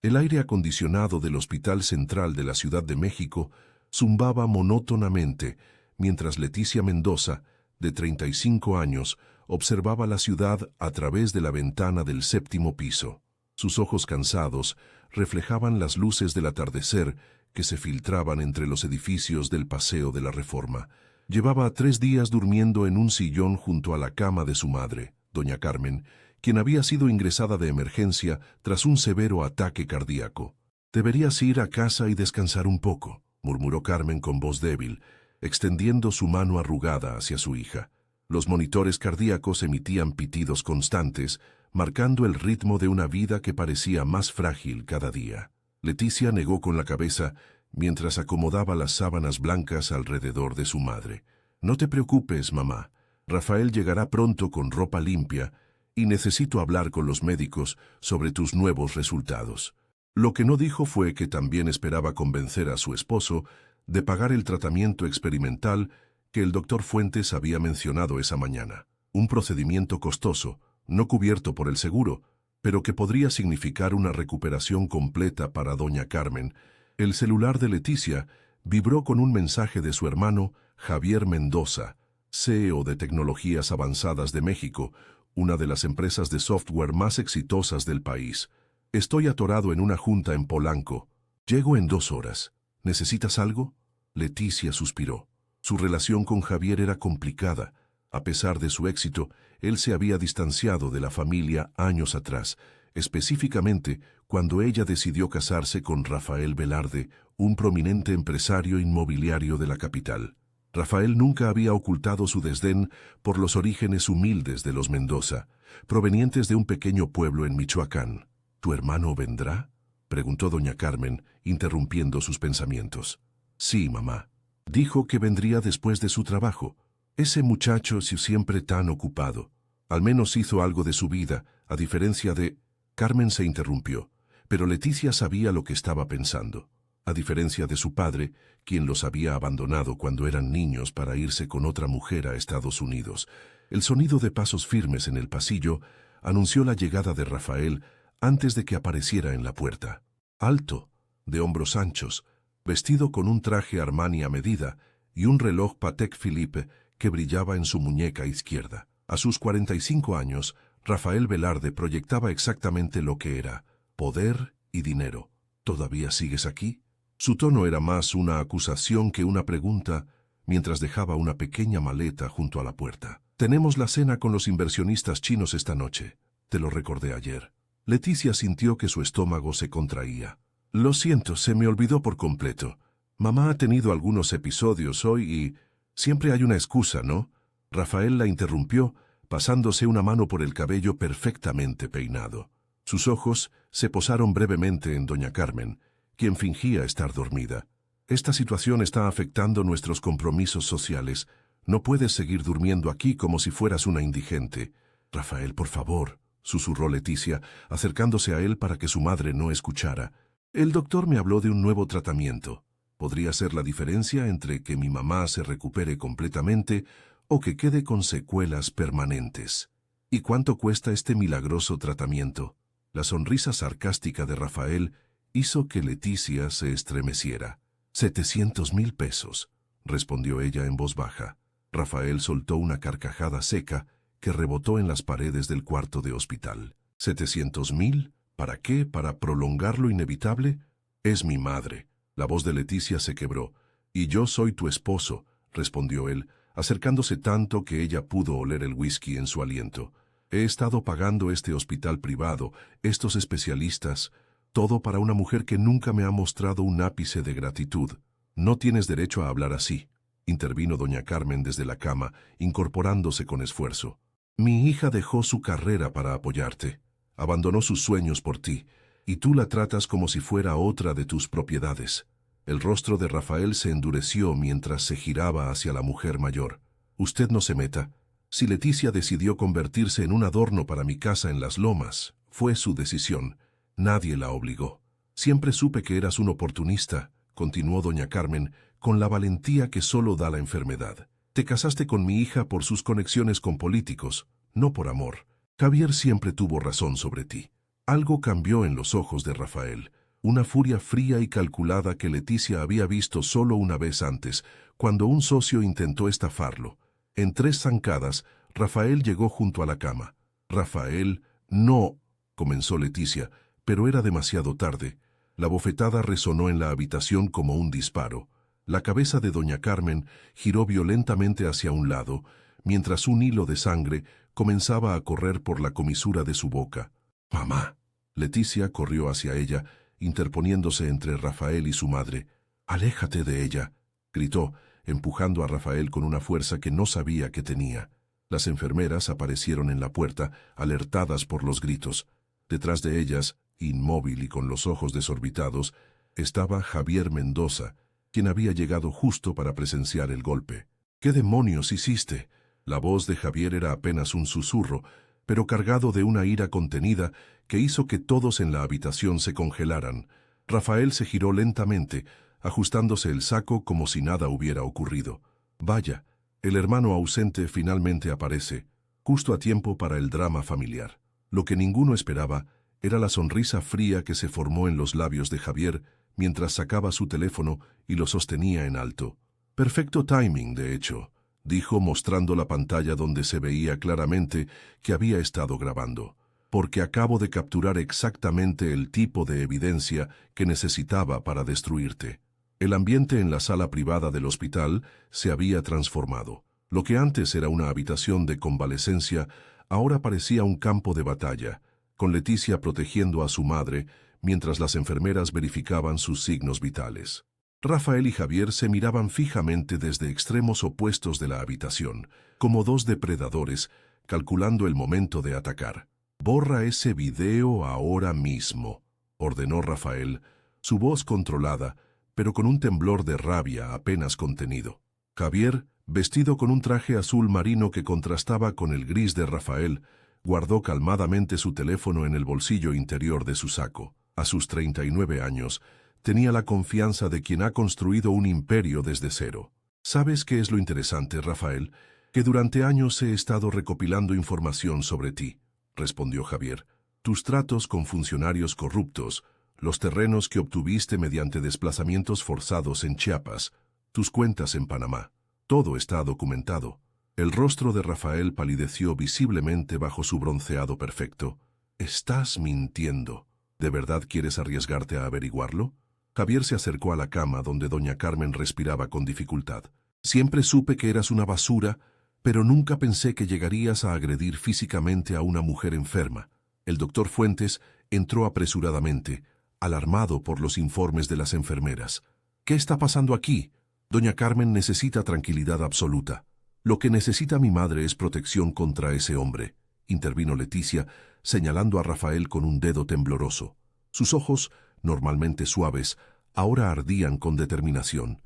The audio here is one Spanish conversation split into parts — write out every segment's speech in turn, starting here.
El aire acondicionado del Hospital Central de la Ciudad de México zumbaba monótonamente mientras Leticia Mendoza, de 35 años, observaba la ciudad a través de la ventana del 7º piso. Sus ojos cansados reflejaban las luces del atardecer que se filtraban entre los edificios del Paseo de la Reforma. Llevaba 3 días durmiendo en un sillón junto a la cama de su madre, doña Carmen, quien había sido ingresada de emergencia tras un severo ataque cardíaco. «Deberías ir a casa y descansar un poco», murmuró Carmen con voz débil, extendiendo su mano arrugada hacia su hija. Los monitores cardíacos emitían pitidos constantes, marcando el ritmo de una vida que parecía más frágil cada día. Leticia negó con la cabeza mientras acomodaba las sábanas blancas alrededor de su madre. «No te preocupes, mamá. Rafael llegará pronto con ropa limpia y necesito hablar con los médicos sobre tus nuevos resultados». Lo que no dijo fue que también esperaba convencer a su esposo de pagar el tratamiento experimental que el doctor Fuentes había mencionado esa mañana. Un procedimiento costoso, no cubierto por el seguro, pero que podría significar una recuperación completa para doña Carmen. El celular de Leticia vibró con un mensaje de su hermano Javier Mendoza, CEO de Tecnologías Avanzadas de México, una de las empresas de software más exitosas del país. «Estoy atorado en una junta en Polanco. Llego en 2 horas. ¿Necesitas algo?». Leticia suspiró. Su relación con Javier era complicada. A pesar de su éxito, él se había distanciado de la familia años atrás, específicamente cuando ella decidió casarse con Rafael Velarde, un prominente empresario inmobiliario de la capital. Rafael nunca había ocultado su desdén por los orígenes humildes de los Mendoza, provenientes de un pequeño pueblo en Michoacán. «¿Tu hermano vendrá?», preguntó doña Carmen, interrumpiendo sus pensamientos. «Sí, mamá. Dijo que vendría después de su trabajo. Ese muchacho siempre tan ocupado. Al menos hizo algo de su vida, a diferencia de...». Carmen se interrumpió, pero Leticia sabía lo que estaba pensando. A diferencia de su padre, quien los había abandonado cuando eran niños para irse con otra mujer a Estados Unidos, el sonido de pasos firmes en el pasillo anunció la llegada de Rafael antes de que apareciera en la puerta. Alto, de hombros anchos, vestido con un traje Armani a medida y un reloj Patek Philippe que brillaba en su muñeca izquierda. A sus 45 años, Rafael Velarde proyectaba exactamente lo que era: poder y dinero. «¿Todavía sigues aquí?». Su tono era más una acusación que una pregunta, mientras dejaba una pequeña maleta junto a la puerta. «Tenemos la cena con los inversionistas chinos esta noche. Te lo recordé ayer». Leticia sintió que su estómago se contraía. «Lo siento, se me olvidó por completo. Mamá ha tenido algunos episodios hoy y... siempre hay una excusa, ¿no?». Rafael la interrumpió, pasándose una mano por el cabello perfectamente peinado. Sus ojos se posaron brevemente en doña Carmen, quien fingía estar dormida. «Esta situación está afectando nuestros compromisos sociales. No puedes seguir durmiendo aquí como si fueras una indigente». «Rafael, por favor», susurró Leticia, acercándose a él para que su madre no escuchara. «El doctor me habló de un nuevo tratamiento. Podría ser la diferencia entre que mi mamá se recupere completamente o que quede con secuelas permanentes». «¿Y cuánto cuesta este milagroso tratamiento?». La sonrisa sarcástica de Rafael hizo que Leticia se estremeciera. «700,000 pesos», respondió ella en voz baja. Rafael soltó una carcajada seca que rebotó en las paredes del cuarto de hospital. «¿700,000? ¿Para qué? ¿Para prolongar lo inevitable?». «Es mi madre». La voz de Leticia se quebró. «Y yo soy tu esposo», respondió él, acercándose tanto que ella pudo oler el whisky en su aliento. «He estado pagando este hospital privado, estos especialistas, todo para una mujer que nunca me ha mostrado un ápice de gratitud». «No tienes derecho a hablar así», intervino doña Carmen desde la cama, incorporándose con esfuerzo. «Mi hija dejó su carrera para apoyarte, abandonó sus sueños por ti, y tú la tratas como si fuera otra de tus propiedades». El rostro de Rafael se endureció mientras se giraba hacia la mujer mayor. «Usted no se meta. Si Leticia decidió convertirse en un adorno para mi casa en Las Lomas, fue su decisión. Nadie la obligó. Siempre supe que eras un oportunista», continuó doña Carmen, con la valentía que solo da la enfermedad. «Te casaste con mi hija por sus conexiones con políticos, no por amor. Javier siempre tuvo razón sobre ti». Algo cambió en los ojos de Rafael, una furia fría y calculada que Leticia había visto solo una vez antes, cuando un socio intentó estafarlo. En 3 zancadas, Rafael llegó junto a la cama. «Rafael, no», comenzó Leticia, pero era demasiado tarde. La bofetada resonó en la habitación como un disparo. La cabeza de doña Carmen giró violentamente hacia un lado, mientras un hilo de sangre comenzaba a correr por la comisura de su boca. «¡Mamá!». Leticia corrió hacia ella, interponiéndose entre Rafael y su madre. «¡Aléjate de ella!», gritó, empujando a Rafael con una fuerza que no sabía que tenía. Las enfermeras aparecieron en la puerta, alertadas por los gritos. Detrás de ellas, inmóvil y con los ojos desorbitados, estaba Javier Mendoza, quien había llegado justo para presenciar el golpe. «¿Qué demonios hiciste?». La voz de Javier era apenas un susurro, pero cargado de una ira contenida que hizo que todos en la habitación se congelaran. Rafael se giró lentamente, ajustándose el saco como si nada hubiera ocurrido. Vaya, el hermano ausente finalmente aparece, justo a tiempo para el drama familiar. Lo que ninguno esperaba era la sonrisa fría que se formó en los labios de Javier mientras sacaba su teléfono y lo sostenía en alto. «Perfecto timing, de hecho», dijo mostrando la pantalla donde se veía claramente que había estado grabando, «porque acabo de capturar exactamente el tipo de evidencia que necesitaba para destruirte». El ambiente en la sala privada del hospital se había transformado. Lo que antes era una habitación de convalecencia, ahora parecía un campo de batalla, con Leticia protegiendo a su madre, mientras las enfermeras verificaban sus signos vitales. Rafael y Javier se miraban fijamente desde extremos opuestos de la habitación, como dos depredadores, calculando el momento de atacar. «Borra ese video ahora mismo», ordenó Rafael, su voz controlada, pero con un temblor de rabia apenas contenido. Javier, vestido con un traje azul marino que contrastaba con el gris de Rafael, guardó calmadamente su teléfono en el bolsillo interior de su saco. A sus 39 años, tenía la confianza de quien ha construido un imperio desde cero. «¿Sabes qué es lo interesante, Rafael? Que durante años he estado recopilando información sobre ti», respondió Javier. «Tus tratos con funcionarios corruptos, los terrenos que obtuviste mediante desplazamientos forzados en Chiapas, tus cuentas en Panamá. Todo está documentado». El rostro de Rafael palideció visiblemente bajo su bronceado perfecto. «Estás mintiendo. ¿De verdad quieres arriesgarte a averiguarlo?». Javier se acercó a la cama donde doña Carmen respiraba con dificultad. «Siempre supe que eras una basura, pero nunca pensé que llegarías a agredir físicamente a una mujer enferma». El doctor Fuentes entró apresuradamente, alarmado por los informes de las enfermeras. «¿Qué está pasando aquí? Doña Carmen necesita tranquilidad absoluta». «Lo que necesita mi madre es protección contra ese hombre», intervino Leticia, señalando a Rafael con un dedo tembloroso. Sus ojos, normalmente suaves, ahora ardían con determinación.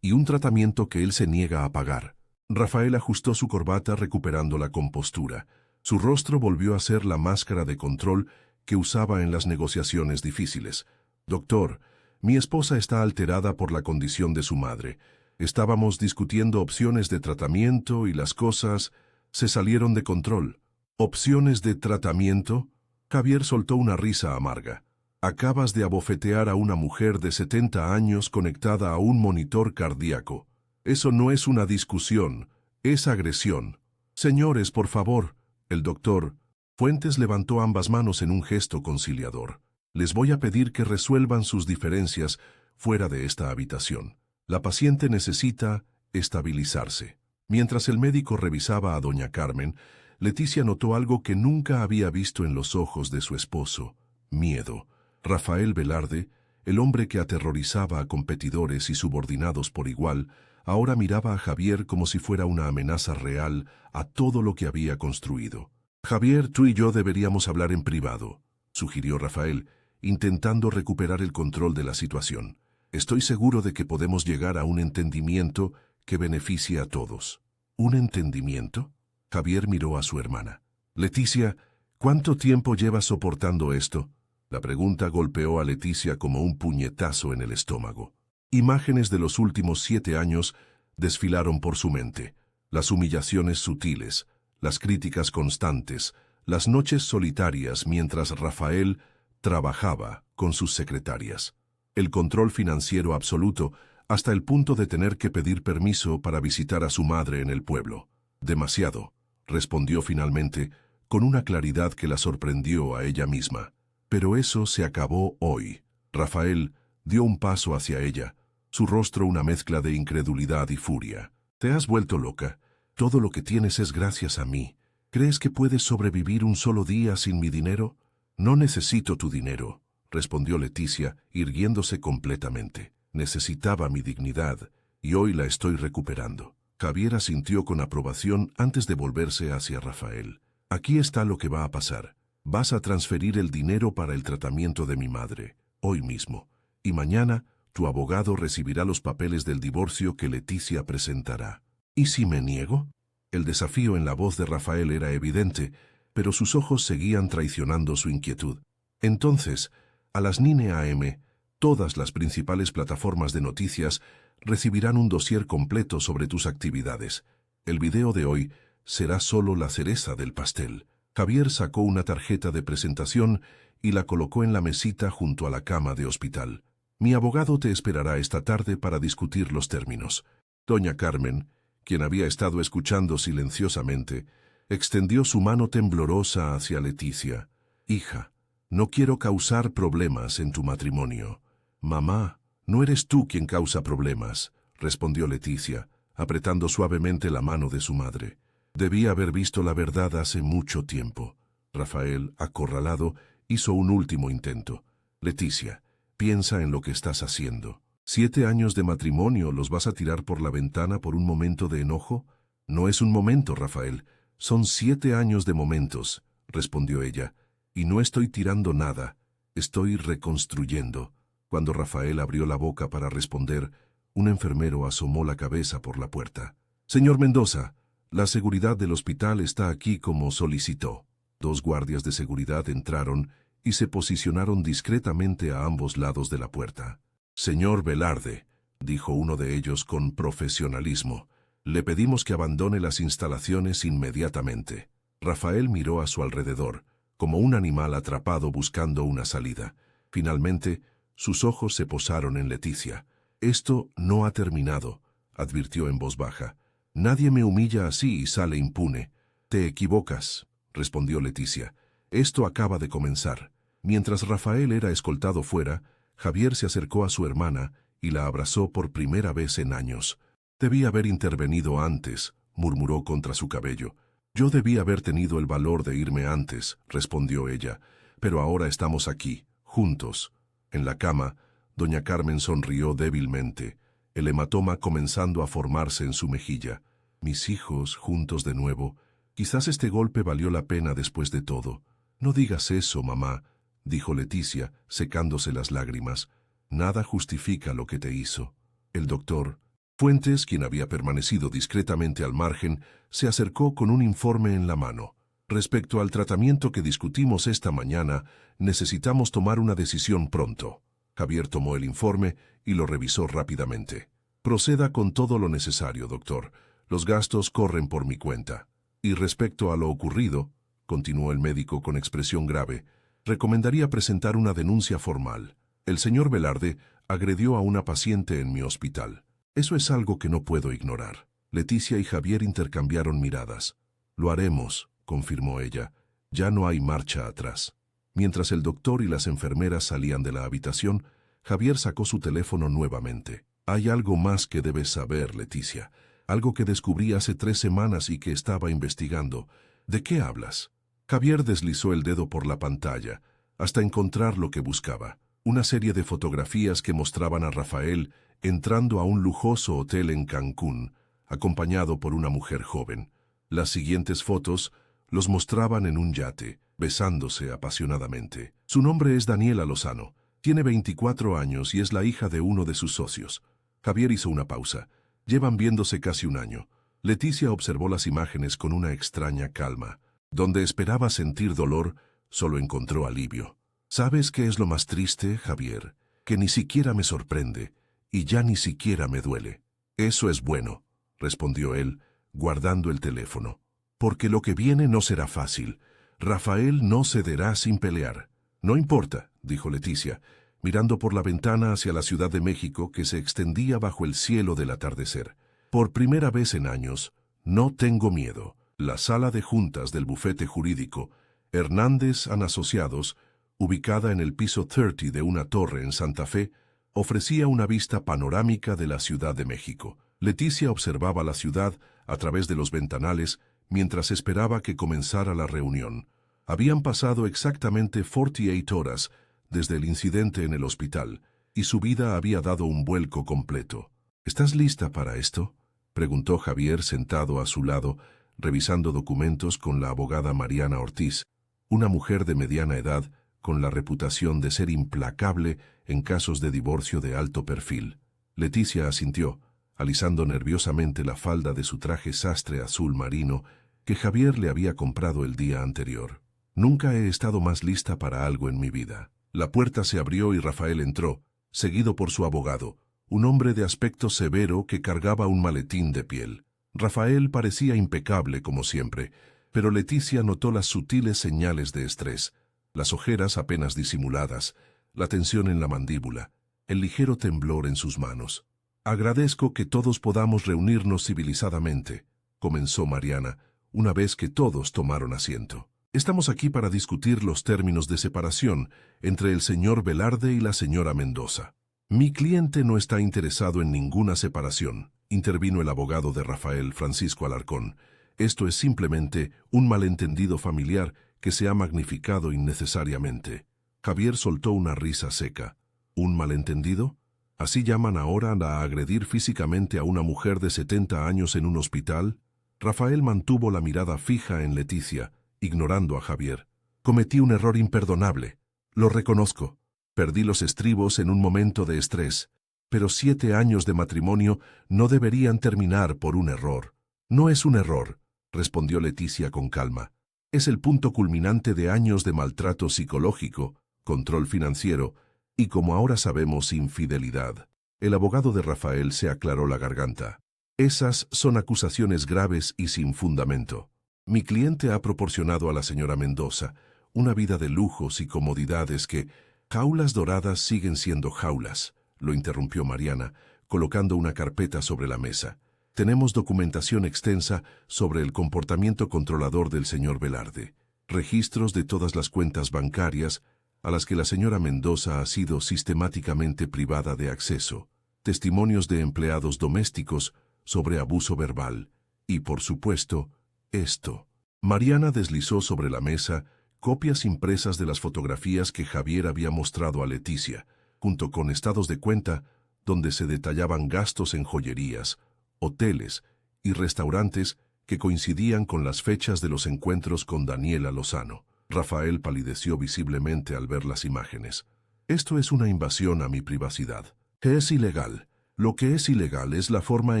«Y un tratamiento que él se niega a pagar». Rafael ajustó su corbata recuperando la compostura. Su rostro volvió a ser la máscara de control que usaba en las negociaciones difíciles. «Doctor, mi esposa está alterada por la condición de su madre. Estábamos discutiendo opciones de tratamiento y las cosas se salieron de control». «¿Opciones de tratamiento?». Javier soltó una risa amarga. «Acabas de abofetear a una mujer de 70 años conectada a un monitor cardíaco. Eso no es una discusión, es agresión». «Señores, por favor». El doctor Fuentes levantó ambas manos en un gesto conciliador. «Les voy a pedir que resuelvan sus diferencias fuera de esta habitación. La paciente necesita estabilizarse». Mientras el médico revisaba a doña Carmen, Leticia notó algo que nunca había visto en los ojos de su esposo: miedo. Rafael Velarde, el hombre que aterrorizaba a competidores y subordinados por igual, ahora miraba a Javier como si fuera una amenaza real a todo lo que había construido. «Javier, tú y yo deberíamos hablar en privado», sugirió Rafael, intentando recuperar el control de la situación. «Estoy seguro de que podemos llegar a un entendimiento que beneficie a todos». «¿Un entendimiento?». Javier miró a su hermana. «Leticia, ¿cuánto tiempo llevas soportando esto?». La pregunta golpeó a Leticia como un puñetazo en el estómago. Imágenes de los últimos 7 años desfilaron por su mente. Las humillaciones sutiles, las críticas constantes, las noches solitarias mientras Rafael trabajaba con sus secretarias, el control financiero absoluto hasta el punto de tener que pedir permiso para visitar a su madre en el pueblo. Demasiado, respondió finalmente, con una claridad que la sorprendió a ella misma. Pero eso se acabó hoy. Rafael dio un paso hacia ella, su rostro una mezcla de incredulidad y furia. Te has vuelto loca. Todo lo que tienes es gracias a mí. ¿Crees que puedes sobrevivir un solo día sin mi dinero? No necesito tu dinero, respondió Leticia, irguiéndose completamente. Necesitaba mi dignidad, y hoy la estoy recuperando. Javier asintió con aprobación antes de volverse hacia Rafael. Aquí está lo que va a pasar. Vas a transferir el dinero para el tratamiento de mi madre, hoy mismo, y mañana tu abogado recibirá los papeles del divorcio que Leticia presentará. ¿Y si me niego? El desafío en la voz de Rafael era evidente, pero sus ojos seguían traicionando su inquietud. Entonces, a las 9 a.m., todas las principales plataformas de noticias recibirán un dossier completo sobre tus actividades. El video de hoy será solo la cereza del pastel. Javier sacó una tarjeta de presentación y la colocó en la mesita junto a la cama de hospital. Mi abogado te esperará esta tarde para discutir los términos. Doña Carmen, quien había estado escuchando silenciosamente, extendió su mano temblorosa hacia Leticia. Hija, no quiero causar problemas en tu matrimonio. Mamá, no eres tú quien causa problemas, respondió Leticia, apretando suavemente la mano de su madre. Debía haber visto la verdad hace mucho tiempo. Rafael, acorralado, hizo un último intento. Leticia, piensa en lo que estás haciendo. 7 años de matrimonio, ¿los vas a tirar por la ventana por un momento de enojo? No es un momento, Rafael. Son 7 años de momentos, respondió ella. Y no estoy tirando nada. Estoy reconstruyendo. Cuando Rafael abrió la boca para responder, un enfermero asomó la cabeza por la puerta. Señor Mendoza, la seguridad del hospital está aquí como solicitó. 2 guardias de seguridad entraron y se posicionaron discretamente a ambos lados de la puerta. Señor Velarde, dijo uno de ellos con profesionalismo, le pedimos que abandone las instalaciones inmediatamente. Rafael miró a su alrededor, como un animal atrapado buscando una salida. Finalmente, sus ojos se posaron en Leticia. Esto no ha terminado, advirtió en voz baja. Nadie me humilla así y sale impune. Te equivocas, respondió Leticia. Esto acaba de comenzar. Mientras Rafael era escoltado fuera, Javier se acercó a su hermana y la abrazó por primera vez en años. Debí haber intervenido antes, murmuró contra su cabello. Yo debí haber tenido el valor de irme antes, respondió ella, pero ahora estamos aquí, juntos. En la cama, doña Carmen sonrió débilmente, el hematoma comenzando a formarse en su mejilla. Mis hijos, juntos de nuevo. Quizás este golpe valió la pena después de todo. No digas eso, mamá, dijo Leticia, secándose las lágrimas. Nada justifica lo que te hizo. El doctor Fuentes, quien había permanecido discretamente al margen, se acercó con un informe en la mano. Respecto al tratamiento que discutimos esta mañana, necesitamos tomar una decisión pronto. Javier tomó el informe y lo revisó rápidamente. Proceda con todo lo necesario, doctor. Los gastos corren por mi cuenta. Y respecto a lo ocurrido, continuó el médico con expresión grave, recomendaría presentar una denuncia formal. El señor Velarde agredió a una paciente en mi hospital. Eso es algo que no puedo ignorar. Leticia y Javier intercambiaron miradas. Lo haremos, confirmó ella. Ya no hay marcha atrás. Mientras el doctor y las enfermeras salían de la habitación, Javier sacó su teléfono nuevamente. Hay algo más que debes saber, Leticia. Algo que descubrí hace 3 semanas y que estaba investigando. ¿De qué hablas? Javier deslizó el dedo por la pantalla, hasta encontrar lo que buscaba. Una serie de fotografías que mostraban a Rafael entrando a un lujoso hotel en Cancún, acompañado por una mujer joven. Las siguientes fotos los mostraban en un yate, besándose apasionadamente. Su nombre es Daniela Lozano. Tiene 24 años y es la hija de uno de sus socios. Javier hizo una pausa. Llevan viéndose casi un año. Leticia observó las imágenes con una extraña calma. Donde esperaba sentir dolor, solo encontró alivio. ¿Sabes qué es lo más triste, Javier? Que ni siquiera me sorprende, y ya ni siquiera me duele. Eso es bueno, respondió él, guardando el teléfono. Porque lo que viene no será fácil. Rafael no cederá sin pelear. No importa, dijo Leticia, mirando por la ventana hacia la Ciudad de México que se extendía bajo el cielo del atardecer. Por primera vez en años, no tengo miedo. La sala de juntas del bufete jurídico, Hernández and Asociados, ubicada en el piso 30 de una torre en Santa Fe, ofrecía una vista panorámica de la Ciudad de México. Leticia observaba la ciudad a través de los ventanales mientras esperaba que comenzara la reunión. Habían pasado exactamente 48 horas desde el incidente en el hospital, y su vida había dado un vuelco completo. ¿Estás lista para esto?, preguntó Javier sentado a su lado, revisando documentos con la abogada Mariana Ortiz, una mujer de mediana edad con la reputación de ser implacable en casos de divorcio de alto perfil. Leticia asintió, alisando nerviosamente la falda de su traje sastre azul marino que Javier le había comprado el día anterior. Nunca he estado más lista para algo en mi vida. La puerta se abrió y Rafael entró, seguido por su abogado, un hombre de aspecto severo que cargaba un maletín de piel. Rafael parecía impecable como siempre, pero Leticia notó las sutiles señales de estrés, las ojeras apenas disimuladas, la tensión en la mandíbula, el ligero temblor en sus manos. «Agradezco que todos podamos reunirnos civilizadamente», comenzó Mariana, una vez que todos tomaron asiento. «Estamos aquí para discutir los términos de separación entre el señor Velarde y la señora Mendoza». «Mi cliente no está interesado en ninguna separación», intervino el abogado de Rafael, Francisco Alarcón. «Esto es simplemente un malentendido familiar que se ha magnificado innecesariamente». Javier soltó una risa seca. «¿Un malentendido? ¿Así llaman ahora a agredir físicamente a una mujer de 70 años en un hospital?» Rafael mantuvo la mirada fija en Leticia, ignorando a Javier. «Cometí un error imperdonable. Lo reconozco. Perdí los estribos en un momento de estrés. Pero 7 años de matrimonio no deberían terminar por un error». «No es un error», respondió Leticia con calma. «Es el punto culminante de años de maltrato psicológico, control financiero y, como ahora sabemos, infidelidad». El abogado de Rafael se aclaró la garganta. «Esas son acusaciones graves y sin fundamento. Mi cliente ha proporcionado a la señora Mendoza una vida de lujos y comodidades que... Jaulas doradas siguen siendo jaulas», lo interrumpió Mariana, colocando una carpeta sobre la mesa. «Tenemos documentación extensa sobre el comportamiento controlador del señor Velarde, registros de todas las cuentas bancarias a las que la señora Mendoza ha sido sistemáticamente privada de acceso, testimonios de empleados domésticos sobre abuso verbal y, por supuesto, esto». Mariana deslizó sobre la mesa copias impresas de las fotografías que Javier había mostrado a Leticia, junto con estados de cuenta donde se detallaban gastos en joyerías, hoteles y restaurantes que coincidían con las fechas de los encuentros con Daniela Lozano. Rafael palideció visiblemente al ver las imágenes. «Esto es una invasión a mi privacidad. Es ilegal. Lo que es ilegal es la forma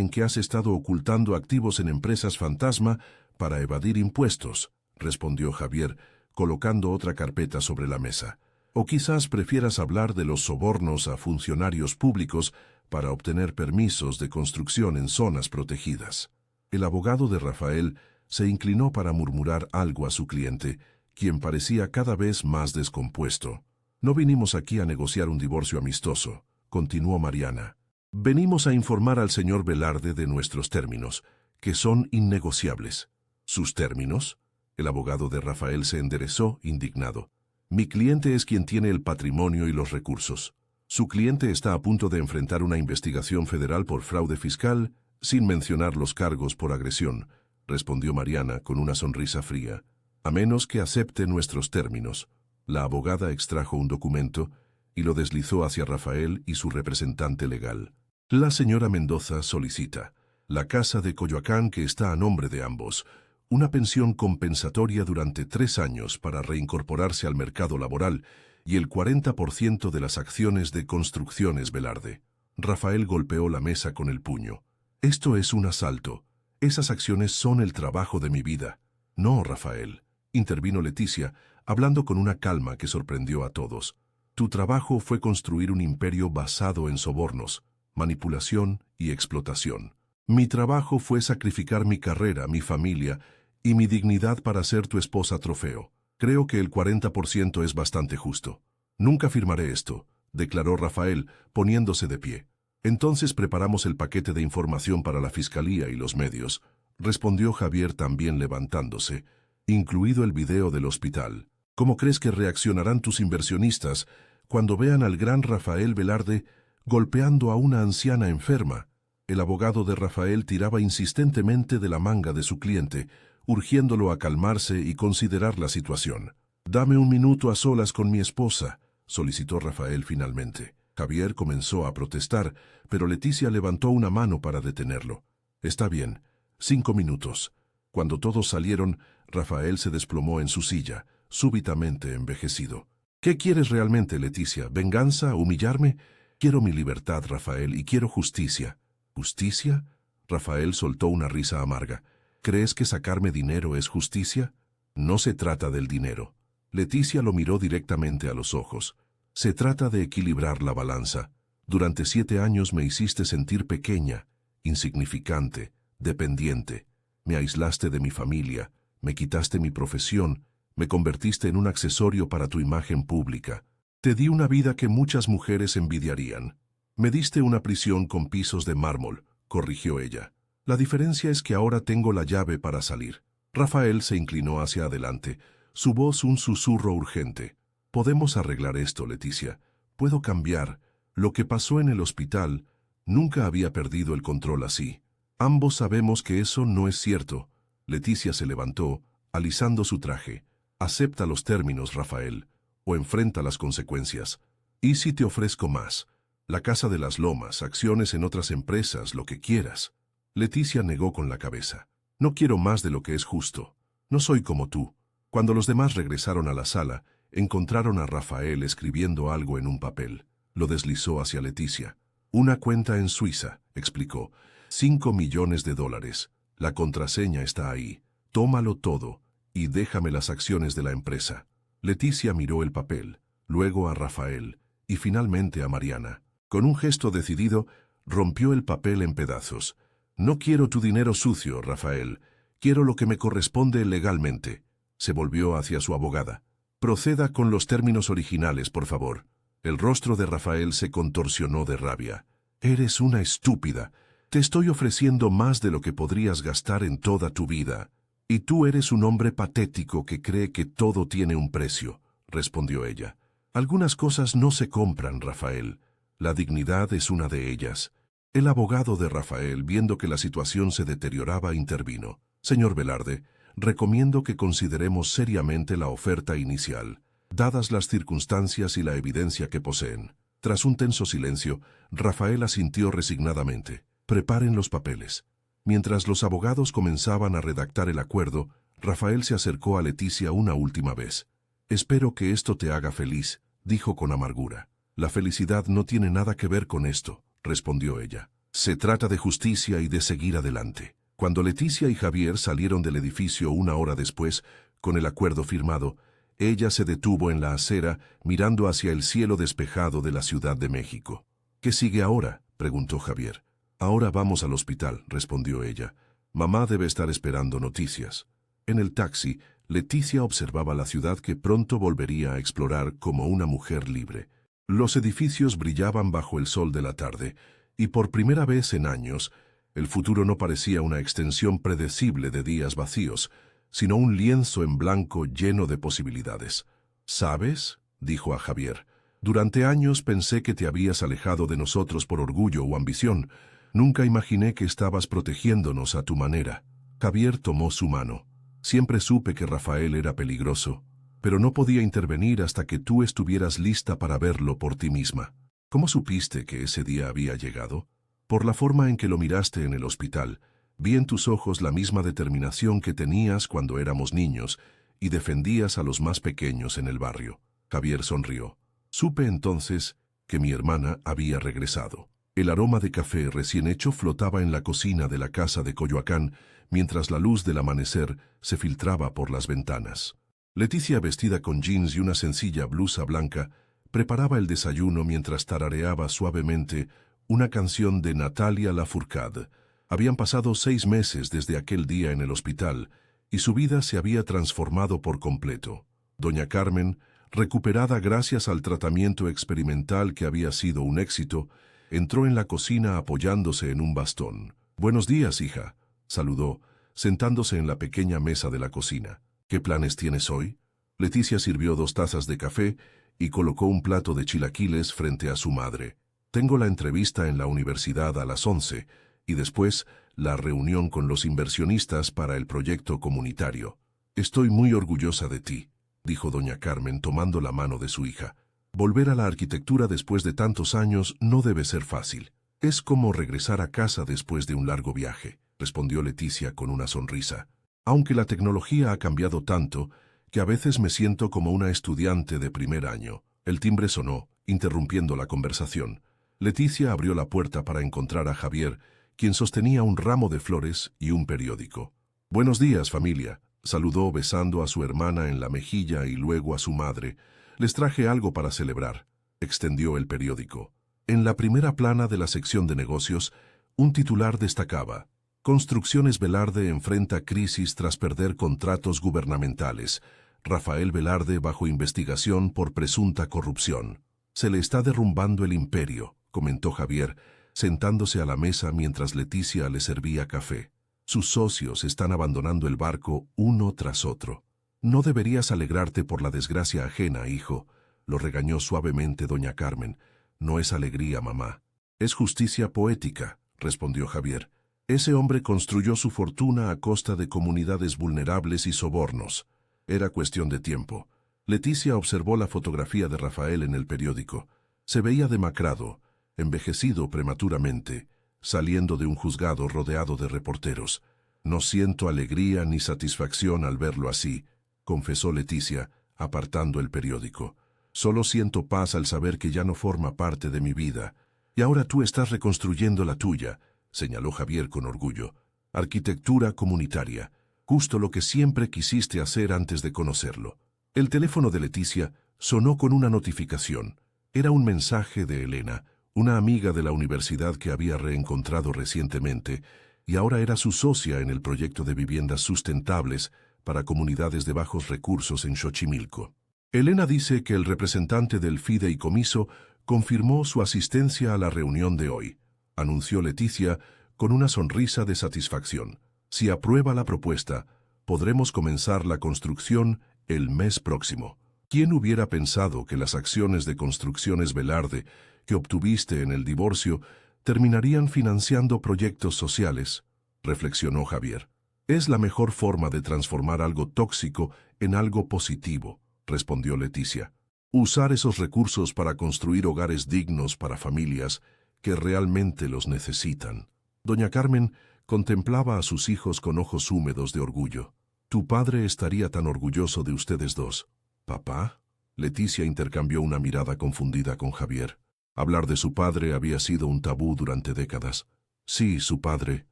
en que has estado ocultando activos en empresas fantasma para evadir impuestos», respondió Javier, colocando otra carpeta sobre la mesa. «O quizás prefieras hablar de los sobornos a funcionarios públicos para obtener permisos de construcción en zonas protegidas». El abogado de Rafael se inclinó para murmurar algo a su cliente, quien parecía cada vez más descompuesto. «No vinimos aquí a negociar un divorcio amistoso», continuó Mariana. «Venimos a informar al señor Velarde de nuestros términos, que son innegociables». «¿Sus términos?». El abogado de Rafael se enderezó, indignado. «Mi cliente es quien tiene el patrimonio y los recursos. Su cliente está a punto de enfrentar una investigación federal por fraude fiscal, sin mencionar los cargos por agresión», respondió Mariana con una sonrisa fría. «A menos que acepte nuestros términos». La abogada extrajo un documento y lo deslizó hacia Rafael y su representante legal. «La señora Mendoza solicita la casa de Coyoacán que está a nombre de ambos, una pensión compensatoria durante 3 años para reincorporarse al mercado laboral y el 40% de las acciones de Construcciones Velarde». Rafael golpeó la mesa con el puño. «Esto es un asalto. Esas acciones son el trabajo de mi vida». «No, Rafael», intervino Leticia, hablando con una calma que sorprendió a todos. «Tu trabajo fue construir un imperio basado en sobornos, manipulación y explotación. Mi trabajo fue sacrificar mi carrera, mi familia y mi dignidad para ser tu esposa trofeo. Creo que el 40% es bastante justo. Nunca firmaré esto, declaró Rafael, poniéndose de pie. Entonces preparamos el paquete de información para la fiscalía y los medios, respondió Javier también levantándose, incluido el video del hospital. ¿Cómo crees que reaccionarán tus inversionistas cuando vean al gran Rafael Velarde golpeando a una anciana enferma? El abogado de Rafael tiraba insistentemente de la manga de su cliente, urgiéndolo a calmarse y considerar la situación. «Dame un minuto a solas con mi esposa», solicitó Rafael finalmente. Javier comenzó a protestar, pero Leticia levantó una mano para detenerlo. «Está bien, 5 minutos». Cuando todos salieron, Rafael se desplomó en su silla, súbitamente envejecido. «¿Qué quieres realmente, Leticia? ¿Venganza? ¿Humillarme? Quiero mi libertad, Rafael, y quiero justicia». ¿Justicia? Rafael soltó una risa amarga. ¿Crees que sacarme dinero es justicia? No se trata del dinero. Leticia lo miró directamente a los ojos. Se trata de equilibrar la balanza. Durante 7 años me hiciste sentir pequeña, insignificante, dependiente. Me aislaste de mi familia, me quitaste mi profesión, me convertiste en un accesorio para tu imagen pública. Te di una vida que muchas mujeres envidiarían. Me diste una prisión con pisos de mármol, corrigió ella. La diferencia es que ahora tengo la llave para salir. Rafael se inclinó hacia adelante, su voz un susurro urgente. Podemos arreglar esto, Leticia. Puedo cambiar. Lo que pasó en el hospital, nunca había perdido el control así. Ambos sabemos que eso no es cierto. Leticia se levantó, alisando su traje. Acepta los términos, Rafael, o enfrenta las consecuencias. ¿Y si te ofrezco más? La Casa de las Lomas, acciones en otras empresas, lo que quieras. Leticia negó con la cabeza. No quiero más de lo que es justo. No soy como tú. Cuando los demás regresaron a la sala, encontraron a Rafael escribiendo algo en un papel. Lo deslizó hacia Leticia. Una cuenta en Suiza, explicó. 5 millones de dólares. La contraseña está ahí. Tómalo todo y déjame las acciones de la empresa. Leticia miró el papel, luego a Rafael y finalmente a Mariana. Con un gesto decidido, rompió el papel en pedazos. No quiero tu dinero sucio, Rafael. Quiero lo que me corresponde legalmente. Se volvió hacia su abogada. Proceda con los términos originales, por favor. El rostro de Rafael se contorsionó de rabia. Eres una estúpida. Te estoy ofreciendo más de lo que podrías gastar en toda tu vida. Y tú eres un hombre patético que cree que todo tiene un precio, respondió ella. Algunas cosas no se compran, Rafael. La dignidad es una de ellas. El abogado de Rafael, viendo que la situación se deterioraba, intervino. Señor Velarde, recomiendo que consideremos seriamente la oferta inicial, dadas las circunstancias y la evidencia que poseen. Tras un tenso silencio, Rafael asintió resignadamente. Preparen los papeles. Mientras los abogados comenzaban a redactar el acuerdo, Rafael se acercó a Leticia una última vez. Espero que esto te haga feliz, dijo con amargura. La felicidad no tiene nada que ver con esto, respondió ella. Se trata de justicia y de seguir adelante. Cuando Leticia y Javier salieron del edificio 1 hora después, con el acuerdo firmado, ella se detuvo en la acera, mirando hacia el cielo despejado de la Ciudad de México. ¿Qué sigue ahora?, preguntó Javier. Ahora vamos al hospital, respondió ella. Mamá debe estar esperando noticias. En el taxi, Leticia observaba la ciudad que pronto volvería a explorar como una mujer libre. Los edificios brillaban bajo el sol de la tarde, y por primera vez en años, el futuro no parecía una extensión predecible de días vacíos, sino un lienzo en blanco lleno de posibilidades. ¿Sabes?, dijo a Javier. Durante años pensé que te habías alejado de nosotros por orgullo o ambición. Nunca imaginé que estabas protegiéndonos a tu manera. Javier tomó su mano. Siempre supe que Rafael era peligroso, pero no podía intervenir hasta que tú estuvieras lista para verlo por ti misma. ¿Cómo supiste que ese día había llegado? Por la forma en que lo miraste en el hospital. Vi en tus ojos la misma determinación que tenías cuando éramos niños y defendías a los más pequeños en el barrio. Javier sonrió. Supe entonces que mi hermana había regresado. El aroma de café recién hecho flotaba en la cocina de la casa de Coyoacán, mientras la luz del amanecer se filtraba por las ventanas. Leticia, vestida con jeans y una sencilla blusa blanca, preparaba el desayuno mientras tarareaba suavemente una canción de Natalia Lafourcade. Habían pasado 6 meses desde aquel día en el hospital, y su vida se había transformado por completo. Doña Carmen, recuperada gracias al tratamiento experimental que había sido un éxito, entró en la cocina apoyándose en un bastón. «Buenos días, hija», saludó, sentándose en la pequeña mesa de la cocina. «¿Qué planes tienes hoy?». Leticia sirvió 2 tazas de café y colocó un plato de chilaquiles frente a su madre. «Tengo la entrevista en la universidad a las 11 y después la reunión con los inversionistas para el proyecto comunitario. Estoy muy orgullosa de ti», dijo doña Carmen tomando la mano de su hija. «Volver a la arquitectura después de tantos años no debe ser fácil. Es como regresar a casa después de un largo viaje», respondió Leticia con una sonrisa. «Aunque la tecnología ha cambiado tanto que a veces me siento como una estudiante de primer año». El timbre sonó, interrumpiendo la conversación. Leticia abrió la puerta para encontrar a Javier, quien sostenía un ramo de flores y un periódico. «Buenos días, familia», saludó besando a su hermana en la mejilla y luego a su madre. «Les traje algo para celebrar», extendió el periódico. En la primera plana de la sección de negocios, un titular destacaba: «Construcciones Velarde enfrenta crisis tras perder contratos gubernamentales. Rafael Velarde bajo investigación por presunta corrupción». «Se le está derrumbando el imperio», comentó Javier, sentándose a la mesa mientras Leticia le servía café. «Sus socios están abandonando el barco uno tras otro». «No deberías alegrarte por la desgracia ajena, hijo», lo regañó suavemente doña Carmen. «No es alegría, mamá. Es justicia poética», respondió Javier. «Ese hombre construyó su fortuna a costa de comunidades vulnerables y sobornos. Era cuestión de tiempo». Leticia observó la fotografía de Rafael en el periódico. Se veía demacrado, envejecido prematuramente, saliendo de un juzgado rodeado de reporteros. «No siento alegría ni satisfacción al verlo así», confesó Leticia, apartando el periódico. «Solo siento paz al saber que ya no forma parte de mi vida. Y ahora tú estás reconstruyendo la tuya», señaló Javier con orgullo. «Arquitectura comunitaria, justo lo que siempre quisiste hacer antes de conocerlo». El teléfono de Leticia sonó con una notificación. Era un mensaje de Elena, una amiga de la universidad que había reencontrado recientemente, y ahora era su socia en el proyecto de viviendas sustentables para comunidades de bajos recursos en Xochimilco. «Elena dice que el representante del fideicomiso confirmó su asistencia a la reunión de hoy», anunció Leticia con una sonrisa de satisfacción. «Si aprueba la propuesta, podremos comenzar la construcción el mes próximo». «¿Quién hubiera pensado que las acciones de Construcciones Velarde que obtuviste en el divorcio terminarían financiando proyectos sociales?», reflexionó Javier. «Es la mejor forma de transformar algo tóxico en algo positivo», respondió Leticia. «Usar esos recursos para construir hogares dignos para familias que realmente los necesitan». Doña Carmen contemplaba a sus hijos con ojos húmedos de orgullo. «Tu padre estaría tan orgulloso de ustedes dos». «¿Papá?». Leticia intercambió una mirada confundida con Javier. Hablar de su padre había sido un tabú durante décadas. «Sí, su padre».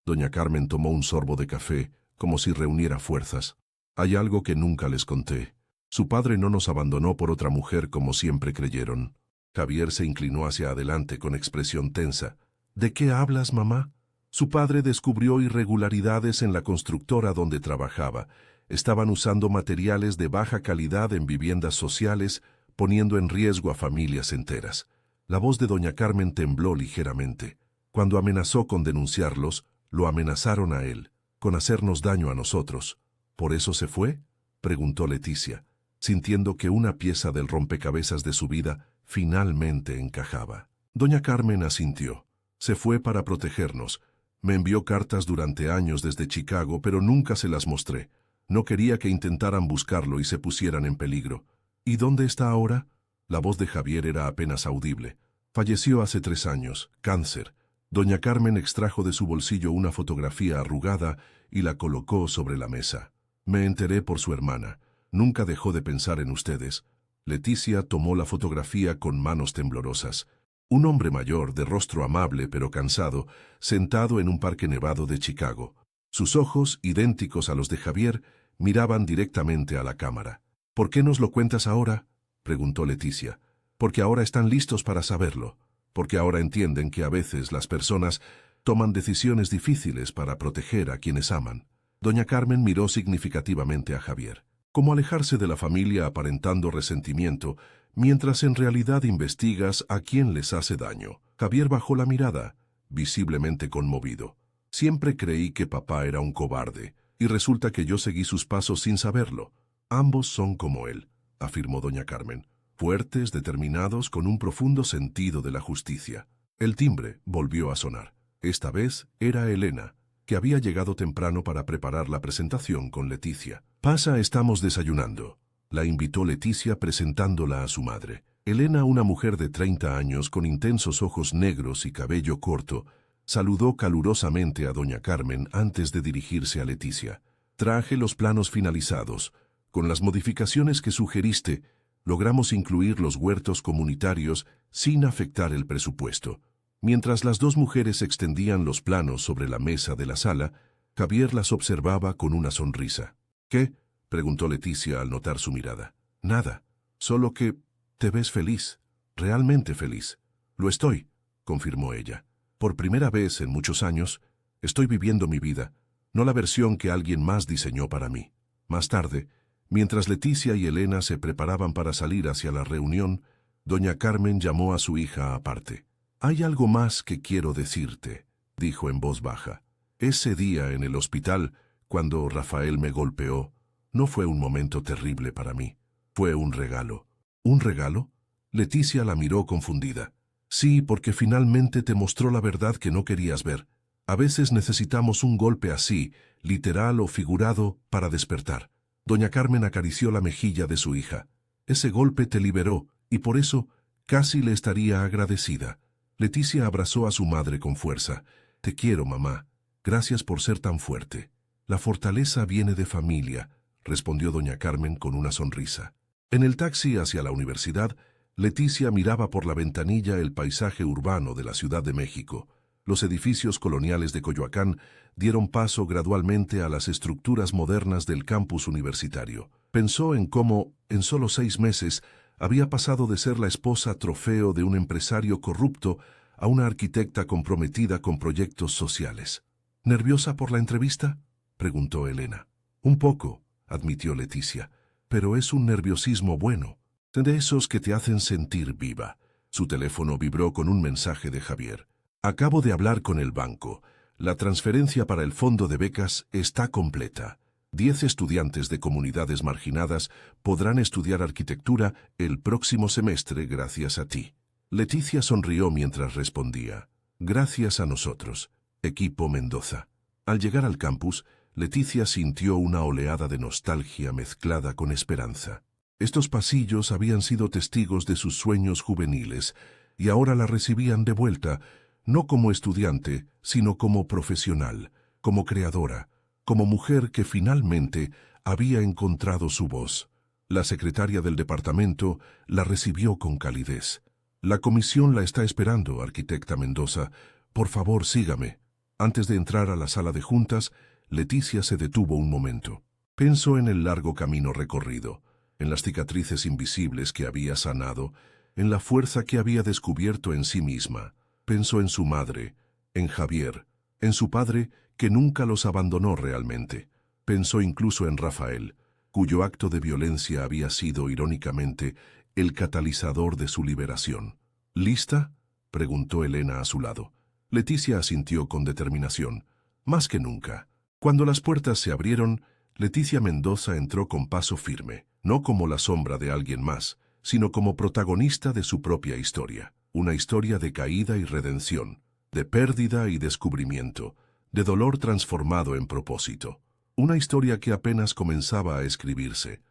Doña Carmen tomó un sorbo de café, como si reuniera fuerzas. «Hay algo que nunca les conté. Su padre no nos abandonó por otra mujer como siempre creyeron». Javier se inclinó hacia adelante con expresión tensa. «¿De qué hablas, mamá?». «Su padre descubrió irregularidades en la constructora donde trabajaba. Estaban usando materiales de baja calidad en viviendas sociales, poniendo en riesgo a familias enteras». La voz de doña Carmen tembló ligeramente. «Cuando amenazó con denunciarlos, lo amenazaron a él, con hacernos daño a nosotros». «¿Por eso se fue?», preguntó Leticia, sintiendo que una pieza del rompecabezas de su vida finalmente encajaba. Doña Carmen asintió. «Se fue para protegernos. Me envió cartas durante años desde Chicago, pero nunca se las mostré. No quería que intentaran buscarlo y se pusieran en peligro». «¿Y dónde está ahora?». La voz de Javier era apenas audible. «Falleció hace 3 años, cáncer». Doña Carmen extrajo de su bolsillo una fotografía arrugada y la colocó sobre la mesa. «Me enteré por su hermana. Nunca dejó de pensar en ustedes». Leticia tomó la fotografía con manos temblorosas. Un hombre mayor, de rostro amable pero cansado, sentado en un parque nevado de Chicago. Sus ojos, idénticos a los de Javier, miraban directamente a la cámara. «¿Por qué nos lo cuentas ahora?», preguntó Leticia. «Porque ahora están listos para saberlo. Porque ahora entienden que a veces las personas toman decisiones difíciles para proteger a quienes aman». Doña Carmen miró significativamente a Javier. como alejarse de la familia aparentando resentimiento, mientras en realidad investigas a quién les hace daño. Javier bajó la mirada, visiblemente conmovido. Siempre creí que papá era un cobarde, y resulta que yo seguí sus pasos sin saberlo. Ambos son como él, afirmó doña Carmen, fuertes, determinados, con un profundo sentido de la justicia. El timbre volvió a sonar. Esta vez era Elena, que había llegado temprano para preparar la presentación con Leticia. «Pasa, estamos desayunando», la invitó Leticia presentándola a su madre. Elena, una mujer de 30 años con intensos ojos negros y cabello corto, saludó calurosamente a doña Carmen antes de dirigirse a Leticia. «Traje los planos finalizados. Con las modificaciones que sugeriste, logramos incluir los huertos comunitarios sin afectar el presupuesto». Mientras las dos mujeres extendían los planos sobre la mesa de la sala, Javier las observaba con una sonrisa. «¿Qué?», preguntó Leticia al notar su mirada. «Nada, solo que te ves feliz, realmente feliz». «Lo estoy», confirmó ella. «Por primera vez en muchos años, estoy viviendo mi vida, no la versión que alguien más diseñó para mí». Más tarde, mientras Leticia y Elena se preparaban para salir hacia la reunión, doña Carmen llamó a su hija aparte. «Hay algo más que quiero decirte», dijo en voz baja. «Ese día en el hospital, cuando Rafael me golpeó, no fue un momento terrible para mí. Fue un regalo». «¿Un regalo?», Leticia la miró confundida. «Sí, porque finalmente te mostró la verdad que no querías ver. A veces necesitamos un golpe así, literal o figurado, para despertar». Doña Carmen acarició la mejilla de su hija. «Ese golpe te liberó, y por eso casi le estaría agradecida». Leticia abrazó a su madre con fuerza. «Te quiero, mamá. Gracias por ser tan fuerte». «La fortaleza viene de familia», respondió doña Carmen con una sonrisa. En el taxi hacia la universidad, Leticia miraba por la ventanilla el paisaje urbano de la Ciudad de México. Los edificios coloniales de Coyoacán dieron paso gradualmente a las estructuras modernas del campus universitario. Pensó en cómo, en solo 6 meses, había pasado de ser la esposa trofeo de un empresario corrupto a una arquitecta comprometida con proyectos sociales. «¿Nerviosa por la entrevista?», preguntó Elena. «Un poco», admitió Leticia, «pero es un nerviosismo bueno, de esos que te hacen sentir viva». Su teléfono vibró con un mensaje de Javier. «Acabo de hablar con el banco. La transferencia para el fondo de becas está completa. 10 estudiantes de comunidades marginadas podrán estudiar arquitectura el próximo semestre gracias a ti». Leticia sonrió mientras respondía. «Gracias a nosotros, Equipo Mendoza». Al llegar al campus, Leticia sintió una oleada de nostalgia mezclada con esperanza. Estos pasillos habían sido testigos de sus sueños juveniles y ahora la recibían de vuelta, no como estudiante, sino como profesional, como creadora, como mujer que finalmente había encontrado su voz. La secretaria del departamento la recibió con calidez. «La comisión la está esperando, arquitecta Mendoza. Por favor, sígame». Antes de entrar a la sala de juntas, Leticia se detuvo un momento. Pensó en el largo camino recorrido, en las cicatrices invisibles que había sanado, en la fuerza que había descubierto en sí misma. Pensó en su madre, en Javier, en su padre que nunca los abandonó realmente. Pensó incluso en Rafael, cuyo acto de violencia había sido, irónicamente, el catalizador de su liberación. «¿Lista?», preguntó Elena a su lado. Leticia asintió con determinación, más que nunca. Cuando las puertas se abrieron, Leticia Mendoza entró con paso firme, no como la sombra de alguien más, sino como protagonista de su propia historia. Una historia de caída y redención, de pérdida y descubrimiento, de dolor transformado en propósito. Una historia que apenas comenzaba a escribirse,